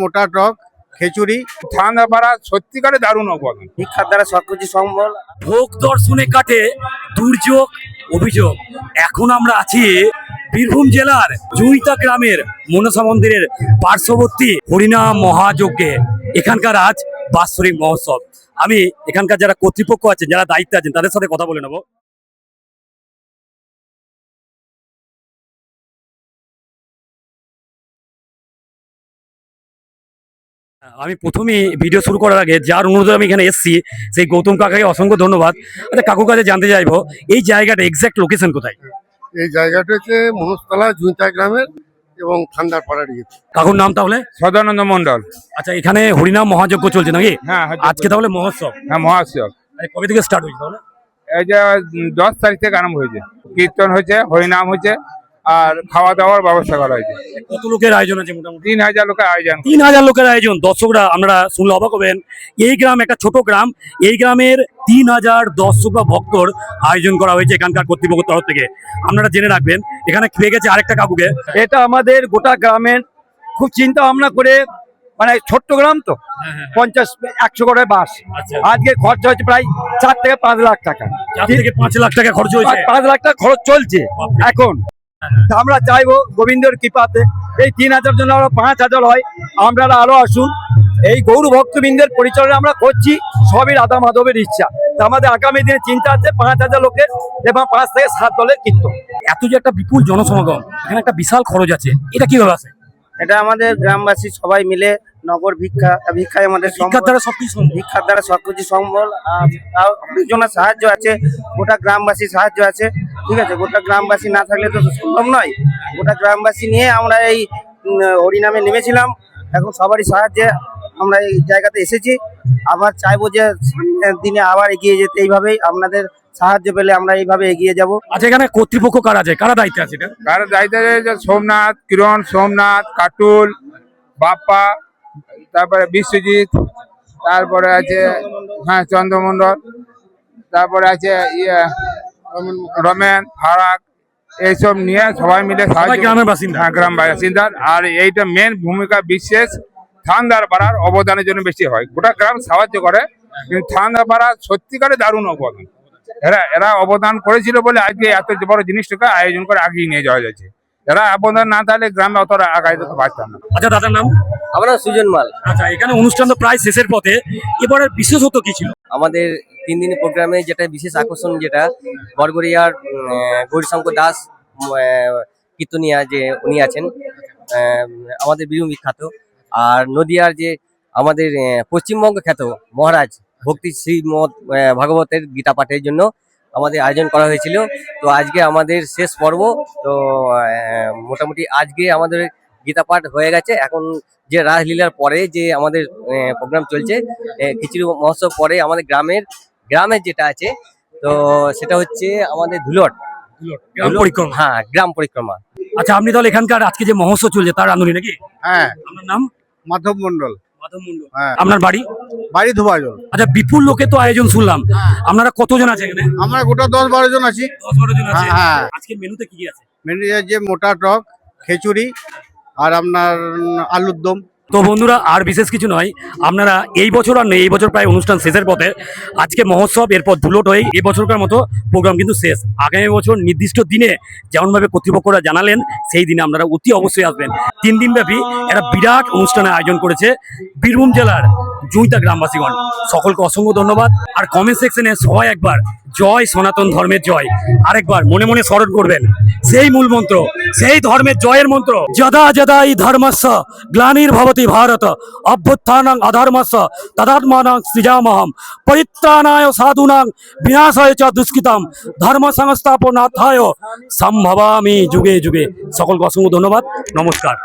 মোটা টক খিচুড়ি ঠান্ডাপাড়া সত্যিকারে দারুণ অবদান। শিক্ষার দ্বারা সবকিছু সম্ভব। ভোগ দর্শনে কাটে দুর্যোগ অভিযোগ। এখন আমরা আছি বীরভূম জেলার জুইতা গ্রামের মনসা মন্দিরের পার্শ্ববর্তী হরিনাম মহাযজ্ঞে। এখানকার আজ বাৎসরিক মহোৎসব। আমি এখানকার যারা কর্তৃপক্ষ আছেন, যারা দায়িত্বে আছেন, তাদের সাথে কথা বলে নেব। আমি প্রথমেই ভিডিও শুরু করার আগে যার অনুরোধে আমি এখানে এসেছি, সেই গৌতম কাকাকে অসংখ্য ধন্যবাদ। আচ্ছা, কাকুর কাছে জানতে চাইবো এই জায়গাটা এক্সাক্ট লোকেশন কোথায়? এই জায়গাটা হচ্ছে মনস্তলা জুঁইতা গ্রামের এবং ঠান্ডার পাড়ার ইয়েতে। কাকুর নাম তাহলে? সদানন্দ মন্ডল। আচ্ছা, এখানে হরিনাম মহাযজ্ঞ চলছে নাকি? হ্যাঁ, আজকে তাহলে মহোৎসব। হ্যাঁ, মহাশয়। কবে থেকে স্টার্ট হয়েছে তাহলে? এই যে 10 তারিখ থেকে আরম্ভ হয়েছে, কীর্তন হয়েছে, হরিনাম হয়েছে, আর খাওয়া দাওয়ার ব্যবস্থা করা হয়েছে। কত লোকের আয়োজন আছে মোটামুটি? 3000 লোকের আয়োজন। 3000 লোকের আয়োজন। দর্শকরা আপনারা শুনলে অবাক হবেন, এই গ্রাম একটা ছোট গ্রাম, এই গ্রামের 3000 দর্শক বা ভক্তর আয়োজন করা হয়েছে এখানকার কর্তৃপক্ষের তরফ থেকে। আপনারা জেনে রাখবেন, এখানে পেয়ে গেছে আরেকটা কাকুকে। এটা আমাদের গোটা গ্রামের খুব চিন্তা ভাবনা করে, মানে ছোট্ট গ্রাম তো, 50-100 করে বাস। আচ্ছা। আজকে খরচা হচ্ছে প্রায় 4 থেকে 5 লাখ টাকা। 4 থেকে 5 লাখ টাকা খরচ হয়েছে। 5 লাখ টাকা খরচ চলছে এখন। তা আমরা চাইবো গোবিন্দর কৃপাতে এই 3000 জন্য আরো 5000 হয়, আপনারা আরো আসুন। এই গৌর ভক্তবৃন্দের পরিচালনা আমরা করছি, সবই রাধা মাধবের ইচ্ছা। তা আমাদের আগামী দিনে চিন্তা আছে 5000 লোকের এবং 5 থেকে 7 দলের কীর্তন। এত যে একটা বিপুল জনসমাগম, এখানে একটা বিশাল খরচ আছে, এটা কিভাবে আছে? এটা আমাদের গ্রামবাসী সবাই মিলে নগর ভিক্ষায় আমাদের শিক্ষার দ্বারা সবকিছু সম্ভব। ভিক্ষার দ্বারা সবকিছু সম্ভব। অনেকজনের সাহায্য আছে, গোটা গ্রামবাসীর সাহায্য আছে। ঠিক আছে, গোটা গ্রামবাসী না থাকলে তো সম্ভব নয়। গোটা গ্রামবাসী নিয়ে আমরা এই হরিনামে নেমেছিলাম। এখন সবারই সাহায্যে আমরা এই জায়গাতে এসেছি। আবার চাইবো যে সামনের দিনে আবার এগিয়ে যেতে, এইভাবেই আপনাদের সাহায্য পেলে আমরা এইভাবে এগিয়ে যাব। আচ্ছা, এখানে কর্তৃপক্ষ কারা আছে, কারা দায়িত্বে আছে এটা? কার দায়িত্বে যে সোমনাথ, কিরণ, সোমনাথ, কাটুল, বাপ্পা, তারপরে বিশ্বজিৎ, তারপরে আছে হ্যাঁ চন্দ্রমন্ডল, তারপরে আছে রমেন, ফারাক, এইসব নিয়ে সবাই মিলে সবাই গ্রামের বাসিন্দা। হ্যাঁ, গ্রাম বাসিন্দা। আর এইটা মেন ভূমিকা বিশেষ ঠান্ডার পাড়ার অবদানের জন্য বেশি হয়। গোটা গ্রাম সাহায্য করে, কিন্তু ঠান্ডা পাড়া সত্যিকারে দারুণ অবদান। এরা অবদান করেছিল বলে আজকে এত বড় জিনিসটাকে আয়োজন করে আগিয়ে নিয়ে যাওয়া যাচ্ছে। এরা অবদান না থাকলে গ্রামে অতটা আগায় যেতে পারতাম না। আচ্ছা, দাদার নাম? আমরা সুজন মাল। আচ্ছা, এখানে অনুষ্ঠান তো প্রায় শেষের পথে, এবারের বিশেষত্ব কি ছিল? আমাদের 3 দিনের প্রোগ্রামে যেটা বিশেষ আকর্ষণ, যেটা গড়গড়িয়ার গৌরীশঙ্কর দাস কীর্তনিয়া যে উনি আছেন, আমাদের বীরভূম বিখ্যাত। আর নদিয়ার যে আমাদের পশ্চিমবঙ্গ খ্যাত মহারাজ ভক্তি শ্রীমদ ভাগবতের গীতা পাঠের জন্য আমাদের আয়োজন করা হয়েছিল। তো আজকে আমাদের শেষ পর্ব। তো মোটামুটি আজকে আমাদের গীতা পাঠ হয়ে গেছে। এখন যে রাসলীলার পরে যে আমাদের প্রোগ্রাম চলছে, খিচুড়ি মহোৎসব পরে আমাদের গ্রামের যেটা আছে, তো সেটা হচ্ছে আমাদের ধুলট গ্রাম পরিক্রমা। হ্যাঁ, গ্রাম পরিক্রমা। আচ্ছা, আপনি তাহলে এখানকার আজকে যে মহোৎসব চলছে তার রাঁধুনি নাকি? হ্যাঁ, আপনার নাম? মাধব মন্ডল। মাধব মণ্ডল। হ্যাঁ। আপনার বাড়ি? বাড়ি ধোবাজল। আচ্ছা, বিপুল লোকে তো আয়োজন শুনলাম, আপনারা কতজন আছে এখানে? আমরা গোটা 10-12 জন আছি। 10-12 জন আছে। হ্যাঁ। আজকে মেনুতে কি কি আছে? মেনু যে মোটা টক খিচুড়ি আর আপনার আলুর দম। তো বন্ধুরা, আর বিশেষ কিছু নয়, আপনারা এই বছর আর নেই, এই বছর প্রায় অনুষ্ঠান শেষের পথে। আজকে মহোৎসব, এরপর ধুলোট হয়ে এই বছরকার মতো প্রোগ্রাম কিন্তু শেষ। আগামী বছর নির্দিষ্ট দিনে যেমনভাবে কর্তৃপক্ষরা জানালেন, সেই দিনে আপনারা অতি অবশ্যই আসবেন। 3 দিন ব্যাপী একটা বিরাট অনুষ্ঠানের আয়োজন করেছে বীরভূম জেলার জুঁইতা গ্রামবাসীগণ। সকলকে অসংখ্য ধন্যবাদ। আর কমেন্ট সেকশনে সবাই একবার জয় সনাতন ধর্মের জয় আরেকবার মনে মনে স্মরণ করবেন, সেই মূল মন্ত্র, সেই ধর্মের জয়ের মন্ত্র। যদা যদা ই ধর্মস্য গ্লানির্ভবতি ভারত অভ্যুত্থানং অধর্মস্য তদাত্মানং সৃজামহম পরিত্রাণায় সাধুনাং বিনাশায় চ দুষ্কৃতাম ধর্ম সংস্থাপনার্থায় সম্ভবামি যুগে যুগে। সকলকে অসংখ্য ধন্যবাদ। নমস্কার।